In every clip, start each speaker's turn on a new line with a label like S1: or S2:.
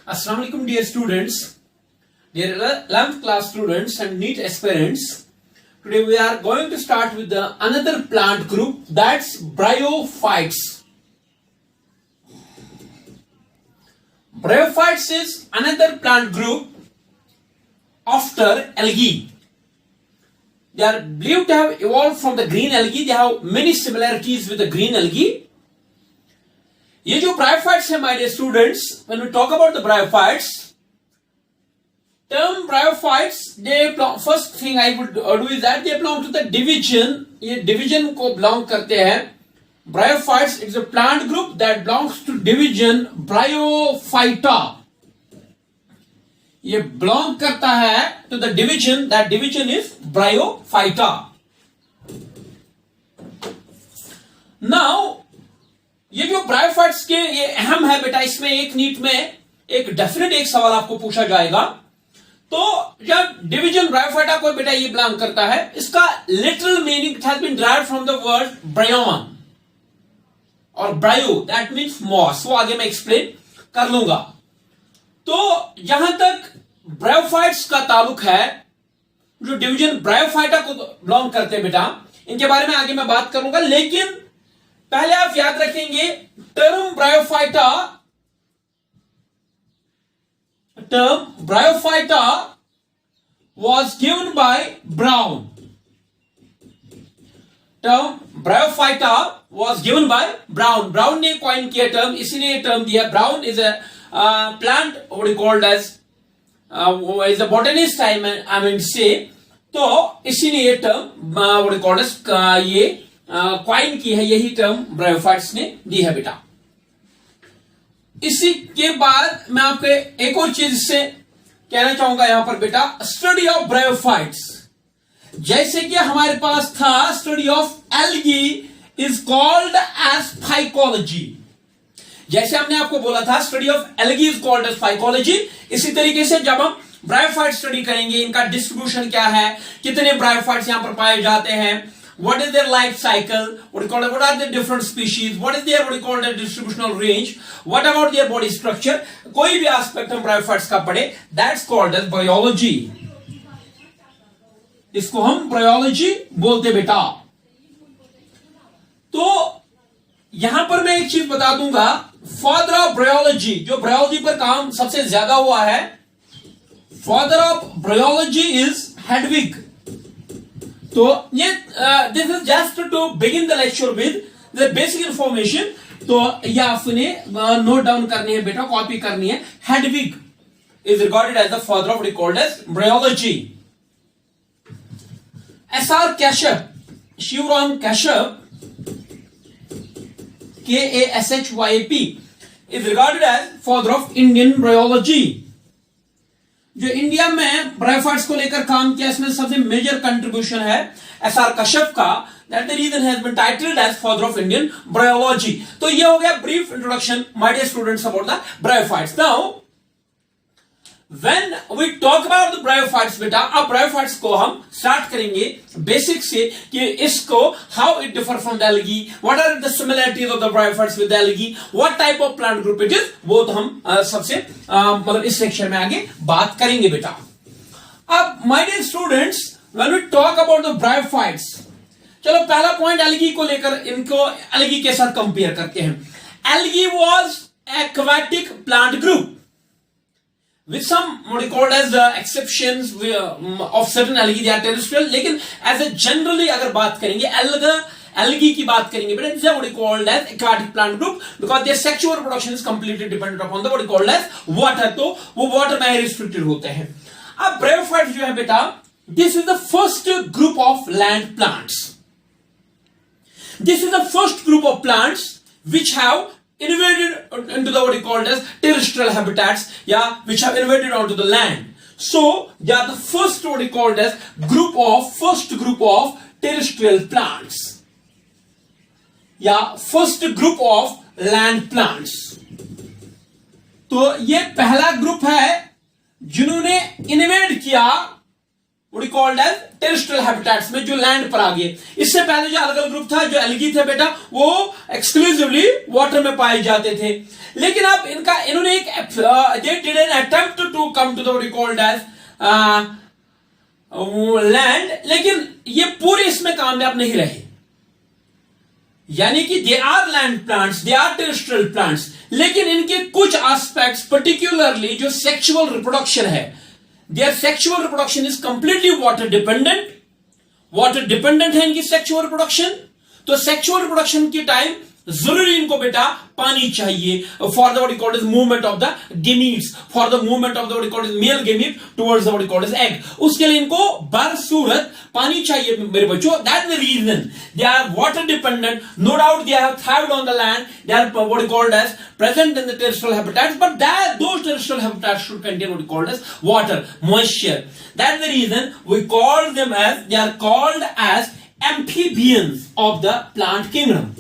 S1: Assalamu alaikum dear students, dear 11th class students and NEET aspirants. Today we are going to start with another plant group, that's bryophytes. Bryophytes is another plant group after algae. They are believed to have evolved from the green algae. They have many similarities with the green algae. ये जो bryophytes है, my dear students, when we talk about the bryophytes, term bryophytes, the first thing I would do is that they belong to the division, ये division को belong करते हैं. Bryophytes is a plant group that belongs to division bryophyta. ये belong करता है to the division, that division is bryophyta. Now ये जो bryophytes के ये अहम है बेटा, इसमें एक नीट में एक डेफिनेट एक सवाल आपको पूछा जाएगा. तो जब डिवीजन ब्रायोफाइटा को बेटा ये बिलोंग करता है, इसका literal meaning has been derived from the word bryon और ब्रायो, दैट मीन्स मॉस. वो आगे मैं एक्सप्लेन कर लूंगा. तो जहां तक ब्रायोफाइट्स का ताल्लुक है, जो डिवीजन ब्रायोफाइटा को बिलोंग करते हैं बेटा, इनके बारे में आगे मैं बात करूंगा. लेकिन पहले आप याद रखेंगे term bryophyta was given by Brown. Term bryophyta was given by Brown. Brown ने कॉइन किया टर्म, इसीलिए ये टर्म दिया. Brown is a plant what called as is a botanist I mean say. तो इसीलिए ये टर्म what called as ये coin की है, यही टर्म ब्रायोफाइट्स ने दी है बेटा. इसी के बाद मैं आपको एक और चीज से कहना चाहूंगा यहां पर बेटा, स्टडी ऑफ ब्रायोफाइट्स. जैसे कि हमारे पास था study of algae is called as phycology. जैसे हमने आपको बोला था study of algae is called as phycology, इसी तरीके से जब हम ब्रायोफाइट स्टडी करेंगे, इनका डिस्ट्रीब्यूशन क्या है, कितने ब्रायोफाइट्स यहां पर पाए जाते हैं, what is their life cycle, what are the different species, what is their their distributional range, what about their body structure, कोई भी एस्पेक्ट हम ब्रायोफाइट्स का पढ़े, that's called as biology. इसको हम बायोलॉजी बोलते बेटा. तो यहां पर मैं एक चीज बता दूंगा, फादर ऑफ बायोलॉजी, जो बायोलॉजी पर काम सबसे ज्यादा हुआ है, father of biology is Hedwig. तो ये this is just to begin the lecture with the basic information. तो ये आपने नोट डाउन करनी है बेटा, कॉपी करनी है. Hedwig is recorded as the father of record as biology. SR Kashyap, Shivram Kashyap, KASHYAP is recorded as father of Indian biology. जो India में ब्रायोफाइट्स को लेकर काम किया, इसमें सबसे मेजर कंट्रीब्यूशन है एसआर कश्यप का. That the reason has been titled as father of Indian biology. तो ये हो गया brief introduction my dear students about the bryophytes. Now when we talk about the bryophytes बेटा, अब ब्रायोफाइट्स को हम स्टार्ट करेंगे बेसिक से कि इसको how it differ from the algae, what are the similarities of the bryophytes with the algae, what type of plant group it is, वो तो हम सबसे मतलब इस सेक्शन में आगे बात करेंगे बेटा. अब my dear students, when we talk about the bryophytes, चलो पहला पॉइंट एल्गी को लेकर, इनको एल्गी के साथ कंपेयर करते हैं. Algae was aquatic plant group with some what you called as exceptions of certain algae, they are terrestrial. लेकिन as a generally अगर बात करेंगे algae की बात करेंगे बेटा, this is what you called as aquatic plant group because their sexual reproduction is completely dependent upon the what you called as water. तो वो water में restricted होते हैं. अब ब्रायोफाइट्स जो है बेटा, this is the first group of land plants. This is the first group of plants which have invaded into the what you called as terrestrial habitats, which have invaded onto the land. So they are the first what you called as first group of terrestrial plants, first group of land plants. तो ये पहला group है जिन्होंने invade किया what you called as terrestrial habitats में, जो land पर आ गए. इससे पहले जो अलग अलग ग्रुप था, जो एल्गी थे बेटा, वो एक्सक्लूसिवली वाटर में पाए जाते थे. लेकिन अब इन्होंने एक they did an attempt to come to the what you called as land, लेकिन ये पूरे इसमें कामयाब नहीं रहे। यानी कि they are land plants, they are terrestrial plants, लेकिन इनके कुछ एस्पेक्ट्स पर्टिकुलरली जो सेक्सुअल रिप्रोडक्शन है, their sexual reproduction is completely water dependent. Water dependent है इनकी सेक्सुअल रिप्रोडक्शन। तो सेक्सुअल रिप्रोडक्शन की टाइम जरूरी इनको बेटा पानी चाहिए for the what you call is movement of the gametes, for the movement of the what you call is male gamete towards the what you call is egg. उसके लिए इनको बरसूरत पानी चाहिए मेरे बच्चों। That is the reason they are water dependent. No doubt they have thrived on the land, they are what you called as present in the terrestrial habitats, but those terrestrial habitats should contain what we call as water, moisture. That's the reason we call them as, they are called as amphibians of the plant kingdom.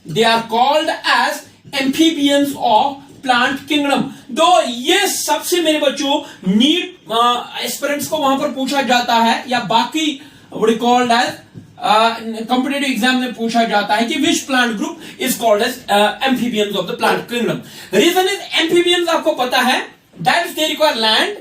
S1: They are called as amphibians of plant kingdom. तो ये सबसे मेरे बच्चों NEET aspirants को वहां पर पूछा जाता है, या बाकी what we called as competitive exam में पूछा जाता है कि which plant group is called as amphibians of the plant kingdom. Reason is amphibians आपको पता है दैट दे रिक्वायर लैंड,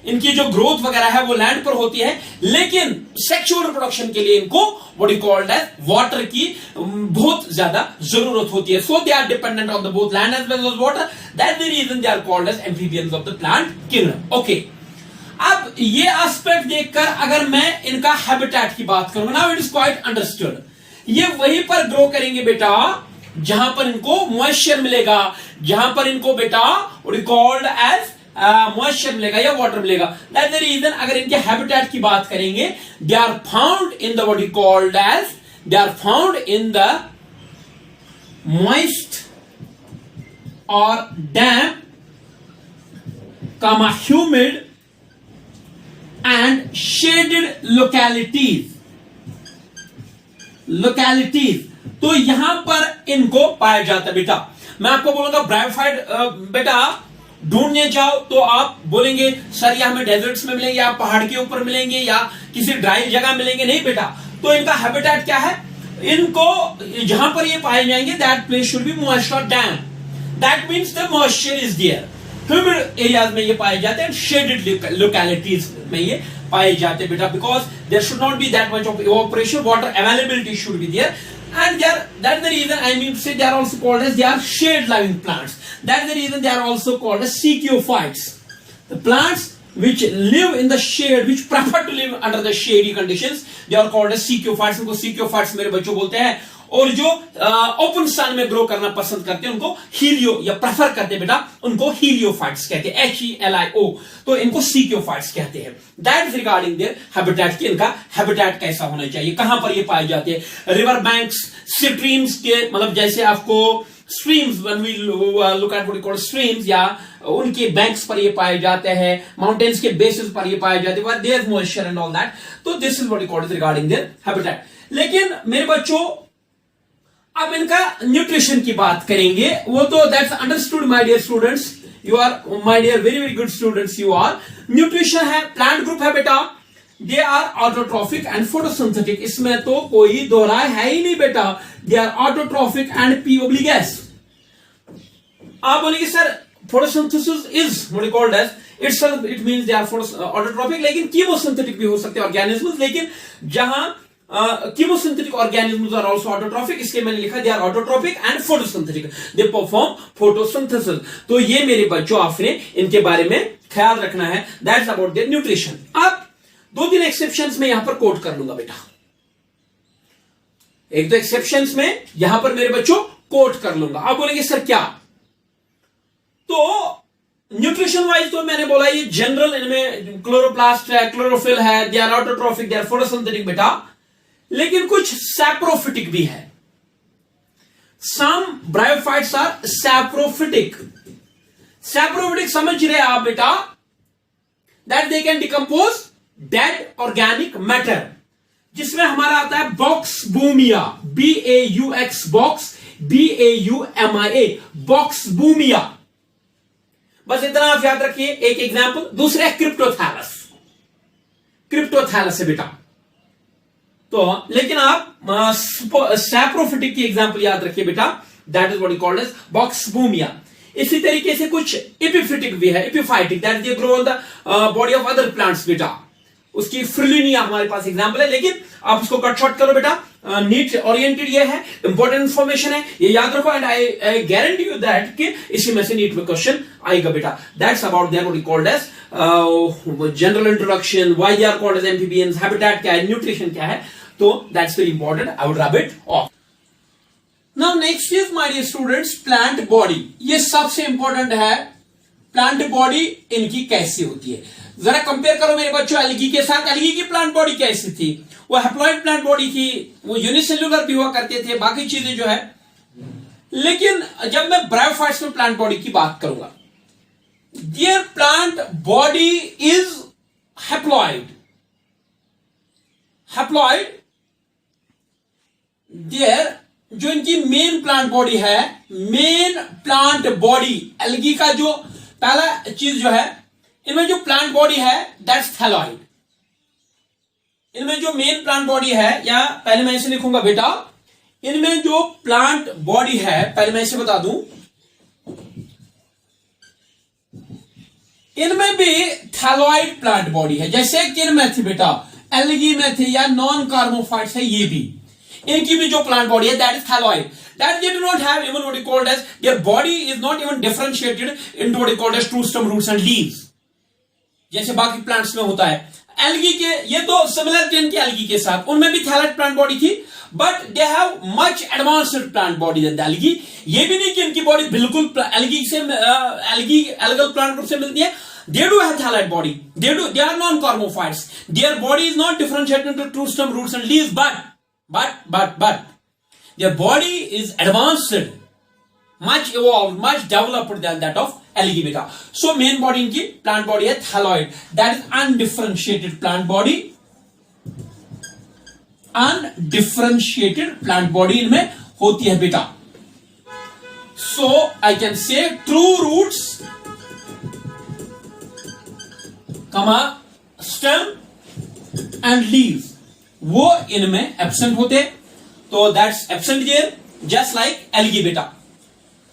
S1: इनकी जो ग्रोथ वगैरह है वो लैंड पर होती है, लेकिन सेक्सुअल रिप्रोडक्शन के लिए इनको what you called as water की बहुत ज्यादा जरूरत होती है। So they are dependent on the both land as well as water. That the reason they are called as amphibians of the plant kingdom. Okay, अब ये एस्पेक्ट देखकर अगर मैं इनका हैबिटेट की बात करूं, now it is quite understood. ये वहीं पर ग्रो करेंगे बेटा जहां पर इनको मॉइस्चर मिलेगा, जहां पर इनको बेटा what you called as moisture मिलेगा या वाटर मिलेगा। दैट्स द रीजन अगर इनके हैबिटेट की बात करेंगे, they are found in the what you called as, they are found in the moist और damp comma humid and shaded localities। तो यहां पर इनको पाया जाता है बेटा। मैं आपको बोलूंगा ब्रायोफाइट बेटा ढूंढने जाओ तो आप बोलेंगे सर या हमें डेजर्ट्स में मिलेंगे, या पहाड़ के ऊपर मिलेंगे, या किसी ड्राई जगह मिलेंगे। नहीं बेटा, तो इनका हैबिटेट क्या है, इनको जहां पर ये पाए जाएंगे that place should be moist और damp. That means the moisture is there. Humid areas में ये पाए जाते हैं, शेडेड लोकेलिटीज में ये पाए जाते हैं बेटा, because there should not be that much of evaporation, water availability should be there, and they are, that's the reason I mean to say they are also called as, they are shade loving plants. That's the reason they are also called as Sikiophytes. The plants which live in the shade, which prefer to live under the shady conditions, they are called as Sikiophytes. उनको Sikiophytes मेरे बच्चों बोलते हैं। और जो open सन में grow करना पसंद करते हैं उनको हीलियो या प्रेफर करते हैं बेटा, उनको हीलियोफाइट्स कहते हैं, HELIO। तो इनको सीकियोफाइट्स कहते हैं। That is regarding their habitat की, इनका हैबिटेट कैसा होना चाहिए, कहां पर ये पाए जाते हैं। रिवर बैंक्स, स्ट्रीम्स के, मतलब जैसे आपको streams, when we look at what we call streams, या उनके बैंक्स पर ये पाए जाते हैं, माउंटेन्स के बेसिस पर ये पाए जाते हैं, there is moisture and all that. तो this is what we call regarding their habitat. लेकिन मेरे बच्चों अब इनका न्यूट्रिशन की बात करेंगे, वो तो that's understood my dear students, you are my dear very very good students you are. Nutrition है, प्लांट ग्रुप है बेटा, they are autotrophic and photosynthetic, इसमें तो कोई दो राय है ही नहीं बेटा। They are autotrophic and P obligates. आप बोलेंगे sir photosynthesis is what is called as itself, it means they are autotrophic, लेकिन कीमोसिंथेटिक भी हो सकते हैं ऑर्गेनिज्म्स। लेकिन जहां chemosynthetic organisms are also autotrophic, इसलिए मैंने लिखा they are autotrophic and photosynthetic, they perform photosynthesis। तो ये मेरे बच्चों आपने इनके बारे में ख्याल रखना है। That's about their nutrition। अब 2-3 एक्सेप्शंस में यहां पर कोट कर लूंगा बेटा, एक दो एक्सेप्शंस में यहां पर मेरे बच्चों कोट कर लूंगा। आप बोलेंगे सर क्या, तो न्यूट्रिशन वाइज तो मैंने बोला ये जनरल, इनमें क्लोरोप्लास्ट है, क्लोरोफिल है, they are autotrophic, they are photosynthetic बेटा, लेकिन कुछ सैप्रोफिटिक भी है। Some bryophytes are saprophytic. Saprophytic समझ रहे आप बेटा, that they can decompose dead organic matter, जिसमें हमारा आता है Buxbaumia, BAUX box, BAUMIA Buxbaumia. बस इतना आप याद रखिए, एक एग्जांपल। दूसरा क्रिप्टोथैलस, क्रिप्टोथैलस है बेटा। तो लेकिन आप सैप्रोफिटिक की एग्जांपल याद रखिए बेटा, that is what you called as Buxbaumia. इसी तरीके से कुछ एपिफिटिक भी है, epiphytic that they grow on the body of other plants बेटा, उसकी फ्रिलिनिया हमारे पास एग्जांपल है, लेकिन आप उसको कट शॉर्ट करो बेटा, नीट ओरिएंटेड ये है, इंपॉर्टेंट इंफॉर्मेशन है, ये याद रखो and I guarantee you that कि इसी में से नीट में क्वेश्चन आएगा बेटा। That's about they are what called as general introduction, why they are called as amphibians, habitat क्या है, न्यूट्रिशन क्या है, तो that's very important, I would rub it off. Now next is my dear students plant body, ये सबसे important है, plant body इनकी कैसी होती है, जरा कंपेयर करो मेरे बच्चों एल्गी के साथ। एल्गी की प्लांट बॉडी कैसी थी, वो हैप्लॉइड प्लांट बॉडी थी, वो यूनिसेल्युलर भी हुआ करते थे, बाकी चीजें जो है, लेकिन जब मैं ब्रायोफाइट्स में प्लांट बॉडी की बात करूंगा, their plant body is haploid, haploid their जो इनकी मेन प्लांट बॉडी है, मेन प्लांट बॉडी एल्गी का जो पहला चीज जो है, इनमें जो प्लांट बॉडी है दैट्स थैलॉइड, इनमें जो मेन प्लांट बॉडी है, या पहले मैं इसे लिखूंगा बेटा, इनमें जो प्लांट बॉडी है, पहले मैं इसे बता दूं, इनमें भी थैलॉइड प्लांट बॉडी है, जैसे किन में थी बेटा, एल्गी में थी या नॉन कार्बोफाइट्स है, ये भी इनकी भी जो प्लांट बॉडी है that is thalloid, that they do not have even what is called as, their body is not even differentiated into what is called as true stem, roots and leaves, जैसे बाकी plants में होता है। Algae के ये तो similar थे इनकी एल्गी के साथ, उनमें भी थैलॉइड प्लांट बॉडी थी, but they have much advanced plant body than algae. ये भी नहीं कि इनकी बॉडी बिल्कुल एल्गी से एल्गी एल्गल प्लांट ग्रुप से मिलती है, they do have thyroid body, they are non-carmophytes, their body is not differentiated into true stem, roots and leaves, but their body is advanced, much evolved, much developed than that of algae beta. So main body इनकी plant body है thyroid, that is undifferentiated plant body, undifferentiated plant body इनमें होती है बेटा। So I can say true roots, comma stem and leaves वो इनमें absent होते, तो that's absent here just like algae बेटा।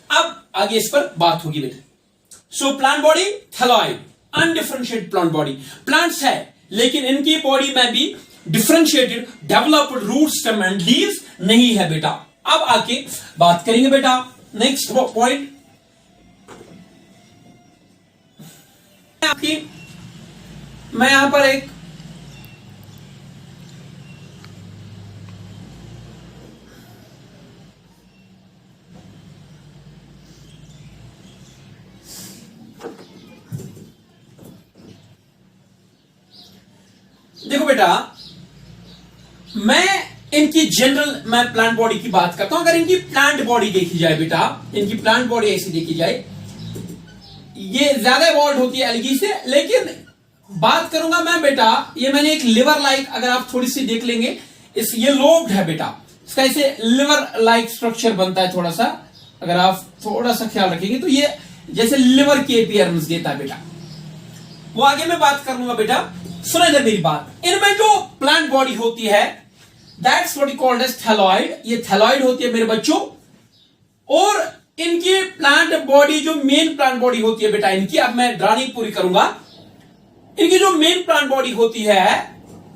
S1: अब आगे इस पर बात होगी बेटा। So plant body thalloid, undifferentiated plant body, plants है लेकिन इनकी बॉडी में भी differentiated developed root stem and leaves नहीं है बेटा। अब आके बात करेंगे बेटा नेक्स्ट पॉइंट आपकी, मैं यहां पर एक देखो बेटा, मैं इनकी जनरल मैं प्लांट बॉडी की बात करता हूं। अगर इनकी प्लांट बॉडी देखी जाए बेटा, इनकी प्लांट बॉडी ऐसी देखी जाए, ये ज्यादा इवॉल्व होती है एल्गी से, लेकिन बात करूंगा मैं बेटा, ये मैंने एक लिवर लाइक, अगर आप थोड़ी सी देख लेंगे, इस ये लोब्ड है बेटा, इसका ऐसे लिवर लाइक स्ट्रक्चर बनता है थोड़ा सा, अगर आप थोड़ा सा ख्याल रखेंगे तो ये जैसे लिवर की अपीयरेंस देता है बेटा। वो आगे मैं बात करूंगा बेटा, सुना इधर मेरी बात। इनमें जो प्लांट बॉडी होती है that's what is called as thalloid, ये थैलॉइड होती है मेरे बच्चों। और इनकी प्लांट बॉडी जो मेन प्लांट बॉडी होती है बेटा इनकी, अब मैं ड्राइंग पूरी करूंगा, इनकी जो मेन प्लांट बॉडी होती है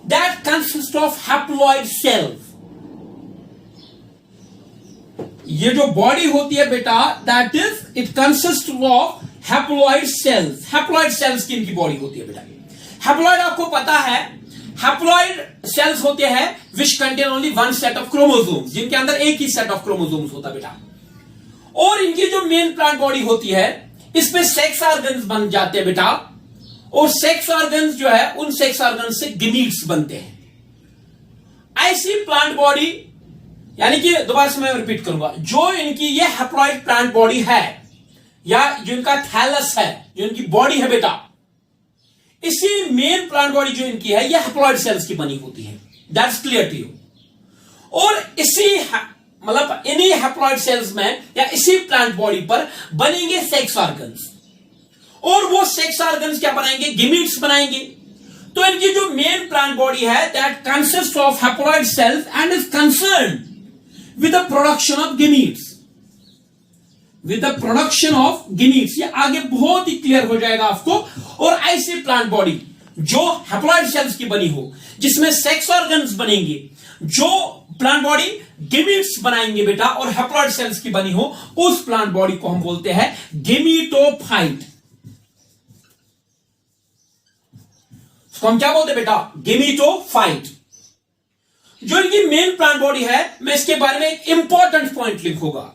S1: that consist of haploid sales. ये जो बॉडी होती है बेटा that is it consist of haploid sales. Haploid cells की इनकी बॉडी होती है बेटा। हैप्लॉइड आपको पता है, हैप्लॉइड सेल्स होते हैं which contain only one set of chromosomes, जिनके अंदर एक ही सेट ऑफ क्रोमोसोम्स होता बेटा। और इनकी जो मेन प्लांट बॉडी होती है इसमें सेक्स ऑर्गन्स बन जाते हैं बेटा, और सेक्स ऑर्गन्स जो है उन सेक्स ऑर्गन्स से गमीट्स बनते हैं। ऐसी प्लांट बॉडी, यानी कि दोबारा से मैं रिपीट करूंगा, जो इनकी ये हैप्लॉइड प्लांट बॉडी है या जो इनका थैलस है, जो इनकी बॉडी है बेटा, इसी मेन प्लांट बॉडी जो इनकी है ये हैप्लॉइड सेल्स की बनी होती है। That's clear to you. और इसी मतलब इन्हीं हैप्लॉइड सेल्स में या इसी प्लांट बॉडी पर बनेंगे सेक्स ऑर्गन्स, और वो सेक्स ऑर्गन्स क्या बनाएंगे, गिमिट्स बनाएंगे। तो इनकी जो मेन प्लांट बॉडी है that consist of haploid cells and is concern with the production of gametes. With the production of gametes. ये आगे बहुत ही क्लियर हो जाएगा आपको। और ऐसी प्लांट बॉडी जो हैप्लॉइड सेल्स की बनी हो, जिसमें सेक्स ऑर्गन्स बनेंगे, जो प्लांट बॉडी गिमीट्स बनाएंगे बेटा और हैप्लॉइड सेल्स की बनी हो, उस प्लांट बॉडी को हम बोलते हैं गेमिटोफाइट। उसको हम क्या बोलते हैं बेटा? गेमिटोफाइट। जो इनकी मेन प्लांट बॉडी है, मैं इसके बारे में एक इंपॉर्टेंट पॉइंट लिखूंगा।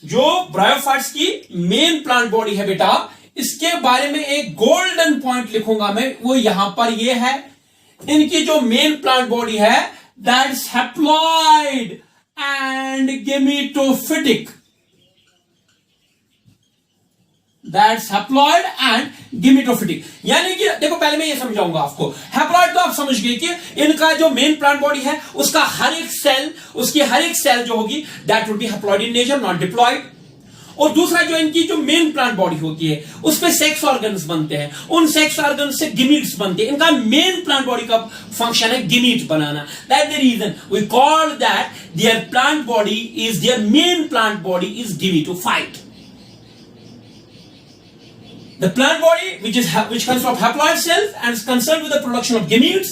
S1: जो ब्रायोफाइट्स की मेन प्लांट बॉडी है बेटा, इसके बारे में एक गोल्डन पॉइंट लिखूंगा मैं, वो यहां पर ये है। इनकी जो मेन प्लांट बॉडी है, that's haploid and gametophytic. That's haploid and gametophytic. यानी कि देखो, पहले मैं ये समझाऊंगा आपको। हैप्लॉइड तो आप समझ गए कि इनका जो मेन प्लांट बॉडी है, उसका हर एक सेल, उसकी हर एक सेल जो होगी, that would be haploid in nature, not diploid. और दूसरा, जो इनकी जो मेन प्लांट बॉडी होती है, उस पे सेक्स ऑर्गन्स बनते हैं, उन सेक्स ऑर्गन्स से गिमीट्स बनते हैं। इनका मेन प्लांट बॉडी का फंक्शन है गिमीट बनाना। That the reason we call that their plant body is, their main plant body is gametophyte. The plant body, which comes from haploid cells and is concerned with the production of gametes,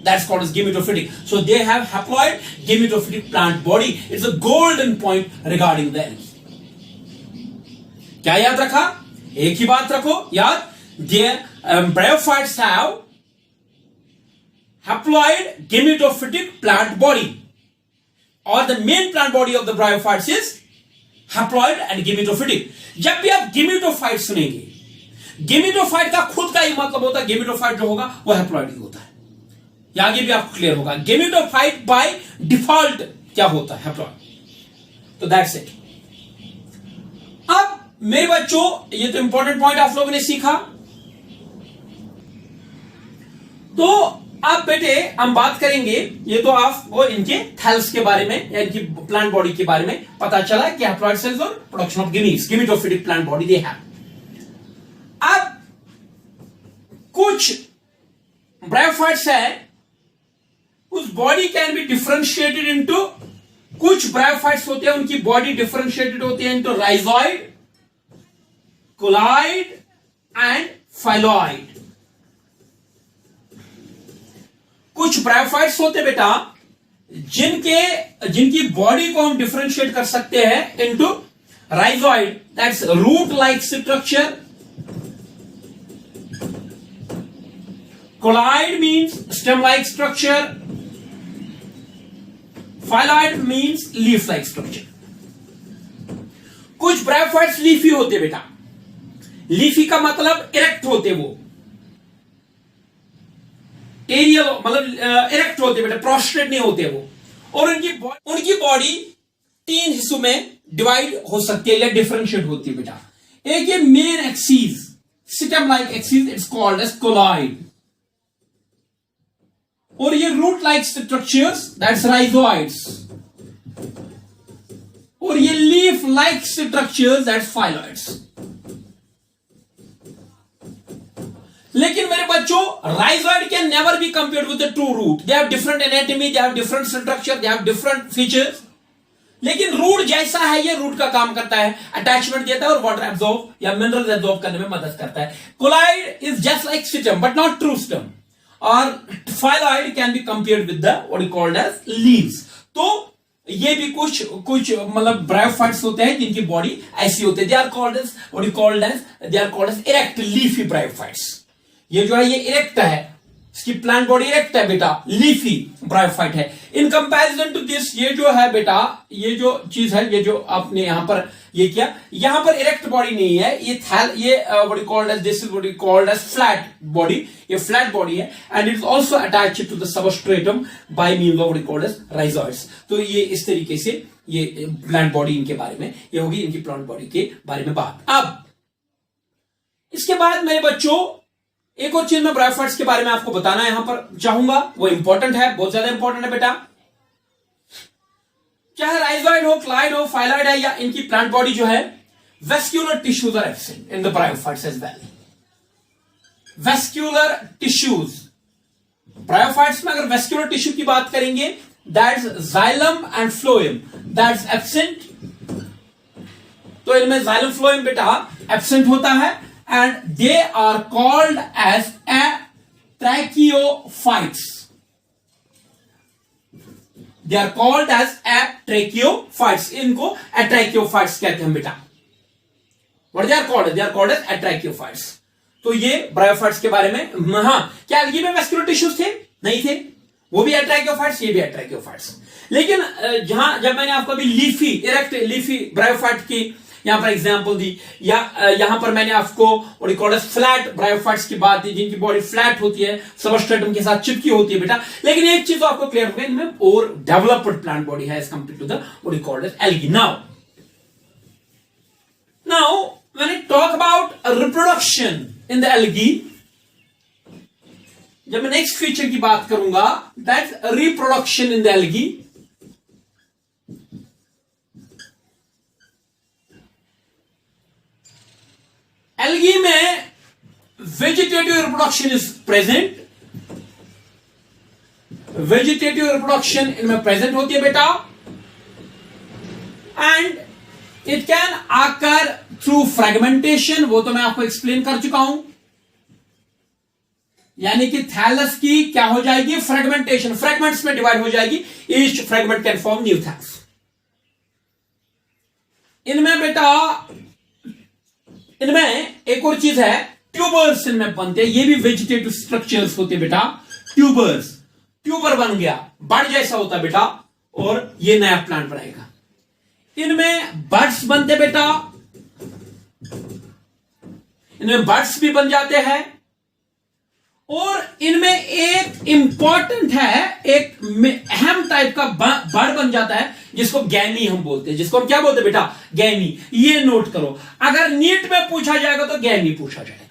S1: that's called as gametophytic. So they have haploid gametophytic plant body. It's a golden point regarding them. क्या याद रखा? एक ही बात रखो याद। Their bryophytes have haploid gametophytic plant body, or the main plant body of the bryophytes is haploid and gametophytic. जब भी आप गेमिटोफाइट सुनेंगे, गेमिटोफाइट का खुद का ही मतलब होता है, गेमिटोफाइट जो होगा वो हैप्लॉइड ही होता है। ये आगे भी आपको क्लियर होगा। गेमिटोफाइट बाय डिफॉल्ट क्या होता है? हैप्लॉइड। तो दैट्स इट। अब मेरे बच्चों, ये तो इंपॉर्टेंट पॉइंट आप लोगों ने सीखा। तो अब बेटे हम बात करेंगे, ये तो आपको इनके थैल्स के बारे में या इनकी प्लांट बॉडी के बारे में पता चला कि हैप्लॉइड सेल्स और production of gametes, gametophytic plant body they have. अब कुछ ब्रायोफाइट्स है, उस body can be differentiated into, कुछ ब्रायोफाइट्स होते हैं उनकी बॉडी डिफरेंशिएटेड होती है into rhizoid, cauloid and phylloid. कुछ ब्रायोफाइट्स होते बेटा जिनकी बॉडी को हम डिफरेंशिएट कर सकते हैं into rhizoid, that's root like structure. Colloid means stem-like structure. Phyloid means leaf-like structure. कुछ ब्रायोफाइट्स लीफी होते बेटा। लीफी का मतलब इरेक्ट होते, वो टेरियल मतलब इरेक्ट होते बेटा, प्रोस्ट्रेट नहीं होते वो। और उनकी बॉडी 3 हिस्सों में डिवाइड हो सकती है या डिफरेंशिएट होती है बेटा। एक ये main axis, stem like axis, it's called as cauloid. और ये root like structures, that's rhizoids. और ये leaf like structures, that's phylloids. लेकिन मेरे बच्चों, rhizoid can never be compared with the true root. They have different anatomy, they have different structure, they have different features. लेकिन root जैसा है, ये root का काम करता है, अटैचमेंट देता है और वाटर एब्जॉर्ब या मिनरल एब्जॉर्ब करने में मदद करता है। Cauloid is just like stem but not true stem. और phyloid can be compared with the what you called as leaves। तो ये भी कुछ मतलब ब्रायोफाइट्स होते हैं जिनकी बॉडी ऐसी होती है। they are called as erect leafy bryophytes। ये जो है ये इरेक्ट है, इसकी प्लांट बॉडी इरेक्ट है बेटा, लीफी ब्रायोफाइट है। इन कंपैरिजन टू दिस, ये जो है बेटा, ये जो चीज है, ये जो आपने यहां पर ये किया, यहां पर इरेक्ट बॉडी नहीं है, ये what you called as, this is what you called as flat body. ये फ्लैट बॉडी है and it is also attached to the substratum by means of what you called as rhizoids. तो ये इस तरीके से ये प्लांट बॉडी इनके बारे में ये होगी, इनकी प्लांट बॉडी के बारे में बात। अब इसके बाद मेरे बच्चों, एक और चीज मैं ब्रायोफाइट्स के बारे में आपको बताना यहां पर चाहूंगा, वो इंपॉर्टेंट है, बहुत ज्यादा इंपॉर्टेंट है बेटा। चाहे राइजोइड हो, क्लाइड हो, फाइलॉइड है, या इनकी प्लांट बॉडी जो है, vascular tissues are absent in the bryophytes as well. Vascular tissues, bryophytes में अगर वेस्क्यूलर टिश्यू की बात करेंगे, that's xylem and phloem, that's absent. तो इनमें जाइलम फ्लोएम बेटा एब्सेंट होता है and they are called as atracheophytes. They are called as atracheophytes. इनको एट्रैकियोफाइट्स कहते हैं बेटा। What they are called? They are called as atracheophytes. तो ये ब्रायोफाइट्स के बारे में। हाँ, क्या एल्गी में वैस्कुलर टिश्यूज थे? नहीं थे। वो भी एट्रैकियोफाइट्स, ये भी एट्रैकियोफाइट्स। लेकिन जब मैंने आपको अभी लीफी, इरेक्ट लीफी ब्रायोफाइट की यहां पर एग्जांपल दी, या यहां पर मैंने आपको फ्लैट ब्रायोफाइट्स की बात दी, जिनकी बॉडी फ्लैट होती है, सबस्ट्रेटम के साथ चिपकी होती है बेटा। लेकिन एक चीज तो आपको क्लियर हो गया, इनमें और डेवलप्ड प्लांट बॉडी है as compare to the what is called as algae. Now when I talk about reproduction in the algae, जब मैं नेक्स्ट फीचर की बात करूंगा, that reproduction in the algae. Algae में vegetative reproduction is present. Vegetative reproduction इनमें present होती है बेटा, and it can occur through fragmentation. वो तो मैं आपको एक्सप्लेन कर चुका हूं, यानी कि थैलस की क्या हो जाएगी? फ्रेगमेंटेशन, फ्रेगमेंट्स में डिवाइड हो जाएगी। Each fragment can form new thallus. इनमें बेटा, इनमें एक और चीज है, ट्यूबर्स इनमें बनते हैं। ये भी वेजिटेटिव स्ट्रक्चर्स होते बेटा, ट्यूबर्स। ट्यूबर बन गया, बड़ जैसा होता बेटा, और ये नया प्लांट बनाएगा। इनमें बड्स बनते बेटा, इनमें बड्स भी बन जाते हैं। और इनमें एक इंपॉर्टेंट है, एक अहम टाइप का बड़ बन जाता है, जिसको गैमी हम बोलते हैं। जिसको हम क्या बोलते हैं बेटा? गैमी। ये नोट करो, अगर नीट में पूछा जाएगा तो गैमी पूछा जाएगा।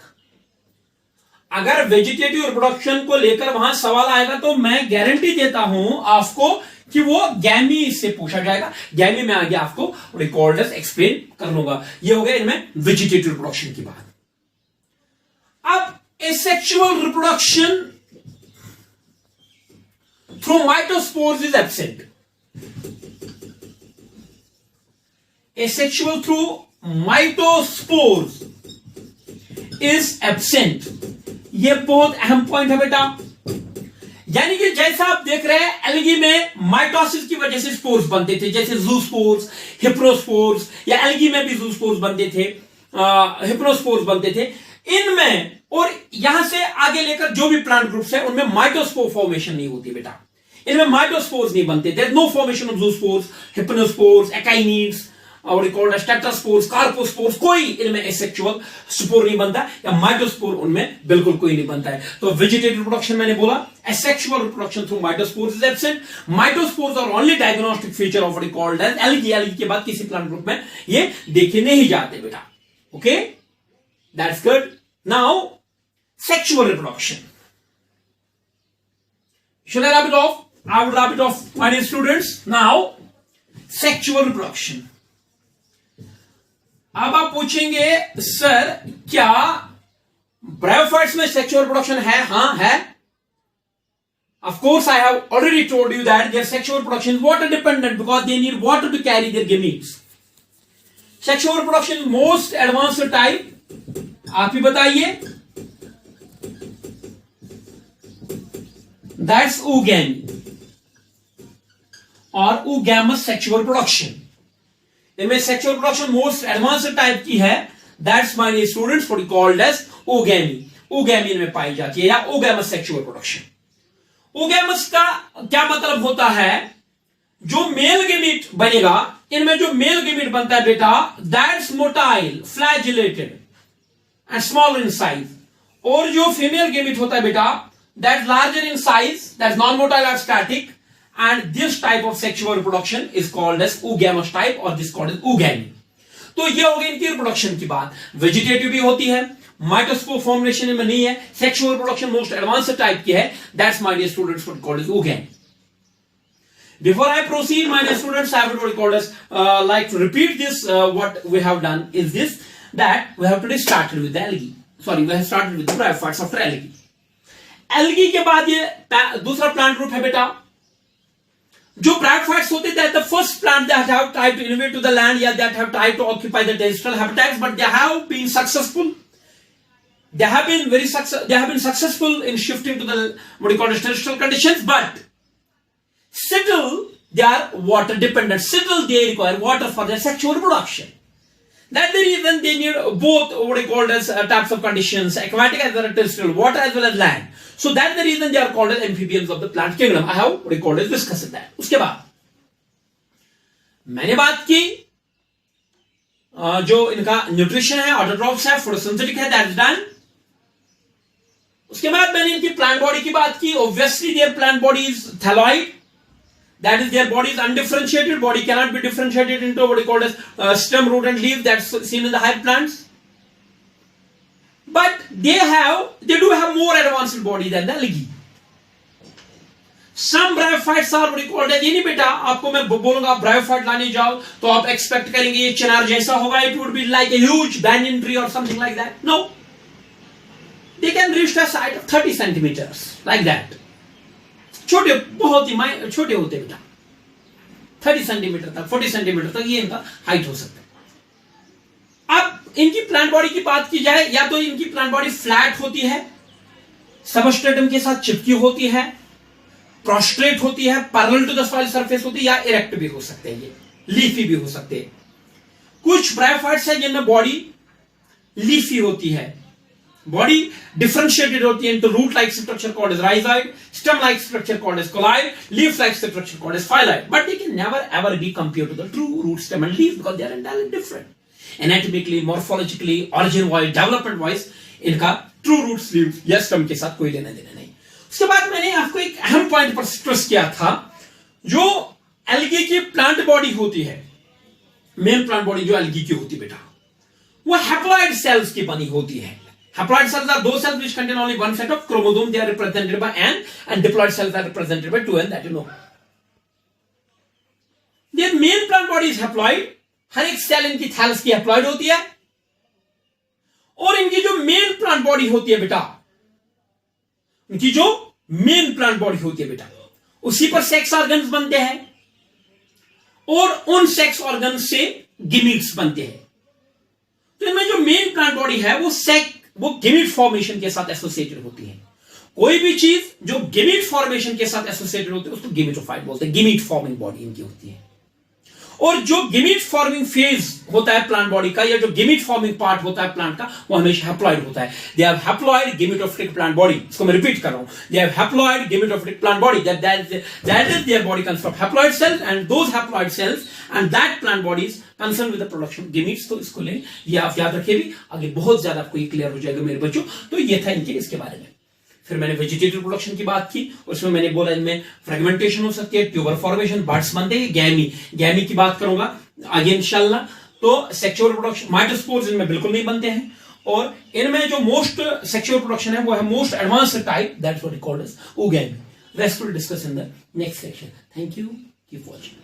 S1: अगर वेजिटेटिव रिप्रोडक्शन को लेकर वहां सवाल आएगा तो मैं गारंटी देता हूं आपको कि वो गैमी से पूछा जाएगा। गैमी में आगे आपको रिकॉर्डर्स एक्सप्लेन कर लूंगा। ये हो गया इनमें वेजिटेटिव रिप्रोडक्शन की बात। अब asexual reproduction through mitospores is absent. Asexual through mitospores is absent. ये बहुत अहम पॉइंट है बेटा। यानी कि जैसा आप देख रहे हैं, एल्गी में माइटोसिस की वजह से स्पोर्स बनते थे, जैसे जूस्पोर्स, हिप्रोस्पोर्स, या एल्गी में भी जूस्पोर्स बनते थे, हिप्रोस्पोर्स बनते थे। इनमें और यहां से आगे लेकर जो भी प्लांट ग्रुप्स है, उनमें माइटोस्पोर फॉर्मेशन नहीं होती बेटा। इनमें माइटोस्पोर्स नहीं बनते। There is no formation of zoospores, hypnospores, akinetes और टेट्रास्पोर्स, कार्पोस्पोर्स, कोई इनमें एसेक्सुअल स्पोर नहीं बनता, या माइटोस्पोर उनमें बिल्कुल कोई नहीं बनता है। तो वेजिटेटिव रिप्रोडक्शन मैंने बोला, asexual reproduction through mitospores is absent. Mitospores are only diagnostic feature of what is called as algae. Algae के बाद किसी प्लांट ग्रुप में ये देखे नहीं जाते बेटा। Okay, that's good. Now sexual reproduction. Shall I wrap it off? I will wrap it off, my dear students. Now, sexual reproduction. अब आप पूछेंगे सर क्या ब्रायोफाइट्स में सेक्सुअल रिप्रोडक्शन है? हाँ है। Of course, I have already told you that their sexual reproduction is water dependent because they need water to carry their gametes. Sexual reproduction is most advanced type. आप ही बताइए। That's oogamy और oogamous sexual reproduction. इनमें sexual reproduction most advanced type की है। That's my students what called as oogamy. Oogamy इनमें पाई जाती है, या oogamous sexual reproduction. oogamous का क्या मतलब होता है? जो मेल गेमीट बनेगा, इनमें जो मेल गेमीट बनता है बेटा, that's motile, flagellated and smaller in size. और जो फीमेल गेमीट होता है बेटा, that's larger in size, that's non-motile or static, and this type of sexual reproduction is called as oogamous type, or this called as oogamy. तो ये हो गई इनकी रिप्रोडक्शन की बात। वेजिटेटिव भी होती है, माइटोस्पोर फॉर्मेशन में नहीं है, sexual reproduction most advanced type की है। That's my dear students what called as oogamy. Before I proceed, my dear students, I would call us like to repeat this. What we have done is this, that we have today started with the algae. Sorry, we have started with the bryophytes after algae. Algae के बाद ये दूसरा plant group है बेटा, जो bryophytes होते that the first plant that have tried to innovate to the land या that have tried to occupy the terrestrial habitats but they have been successful. They have been successful in shifting to the what you call the terrestrial conditions, but still they are water dependent. Still they require water for their sexual reproduction. That's the reason they need both what you call as types of conditions, aquatic as well as terrestrial, water as well as land. So that's the reason they are called as amphibians of the plant kingdom. I have what you call as discussed that. उसके बाद मैंने बात की जो इनका nutrition है, autotrophs है, photosynthetic है, दैट इज डन. उसके बाद मैंने इनकी प्लांट बॉडी की बात की. Obviously their plant body is thalloid, that is their body is undifferentiated. Body cannot be differentiated into what is called as stem, root and leaf that's seen in the higher plants. But they do have more advanced body than the algae. Some bryophytes are what you call as, ये नहीं बेटा आपको मैं बोलूंगा आप bryophyte लाने जाओ तो आप एक्सपेक्ट करेंगे ये चिनार जैसा होगा, it would be like a huge banyan tree or something like that. No. They can reach the height of 30 centimeters like that. छोटे, बहुत ही छोटे होते बेटा, 30 सेंटीमीटर तक, 40 सेंटीमीटर तक ये इनका हाइट हो सकता है. अब इनकी प्लांट बॉडी की बात की जाए, या तो इनकी प्लांट बॉडी फ्लैट होती है, सबस्ट्रेटम के साथ चिपकी होती है, प्रोस्ट्रेट होती है, parallel to the soil surface होती है, या इरेक्ट भी हो सकते हैं, ये लीफी भी हो सकते हैं. कुछ ब्रायोफाइट्स है जिनमें बॉडी लीफी होती है, बॉडी डिफरेंशिएटेड होती है into root like structure called as rhizoid, stem like structure called as cauloid, leaf like structure called as phylloid. But they can never ever be compared to the true root, stem and leaf because they are entirely different anatomically, morphologically, origin wise, development wise इनका true root, leaf या stem के साथ कोई लेना देना नहीं. उसके बाद मैंने आपको एक अहम पॉइंट पर स्ट्रेस किया था, जो एल्गी की प्लांट बॉडी होती है, मेन प्लांट बॉडी जो एल्गी की होती है बेटा, वो हैप्लॉइड सेल्स की बनी होती है. Haploid cells are those cells which contain only one set of chromosome. They are represented by N, and diploid cells are represented by 2N, that you know. Their main plant body is haploid. हर एक cell इनकी thallus की haploid होती है, और इनकी जो main plant body होती है बेटा, इनकी जो मेन प्लांट बॉडी होती है बेटा, उसी पर सेक्स ऑर्गन्स बनते हैं, और उन सेक्स ऑर्गन से गिमिट्स बनते हैं. तो इनमें जो मेन प्लांट बॉडी है वो गिमिट फॉर्मेशन के साथ एसोसिएटेड होती है. कोई भी चीज जो गिमिट फॉर्मेशन के साथ एसोसिएटेड होती है उसको गिमिटोफाइट बोलते हैं. गिमिट फॉर्मिंग बॉडी इनकी होती है. और जो गिमिट फॉर्मिंग फेज होता है प्लांट बॉडी का, या जो गिमिट फॉर्मिंग पार्ट होता है प्लांट का, वो हमेशा हैप्लॉइड होता है. They have haploid gametophytic plant body. इसको मैं रिपीट कर रहा हूं, they have haploid gametophytic plant body. That is their body consist of haploid cells, and those haploid cells and that plant body is concern with the production gametes. तो इसको लें, ये आप याद रखिए, भी आगे बहुत ज्यादा आपको ये क्लियर हो जाएगा मेरे बच्चों. तो ये था इनके इसके बारे में. फिर मैंने वेजिटेटिव प्रोडक्शन की बात की, उसमें मैंने बोला इनमें फ्रेगमेंटेशन हो सकती है, ट्यूबर फॉर्मेशन, बर्ड्स बनते हैं, गैमी की बात करूंगा आगे इंशाल्लाह. तो सेक्सुअल प्रोडक्शन, माइटोस्पोर्स इनमें बिल्कुल नहीं बनते हैं, और इनमें जो मोस्ट सेक्सुअल प्रोडक्शन है वो है most advanced type, that's what is called as oogamine. Rest will discuss in the next section. Thank you. Keep watching.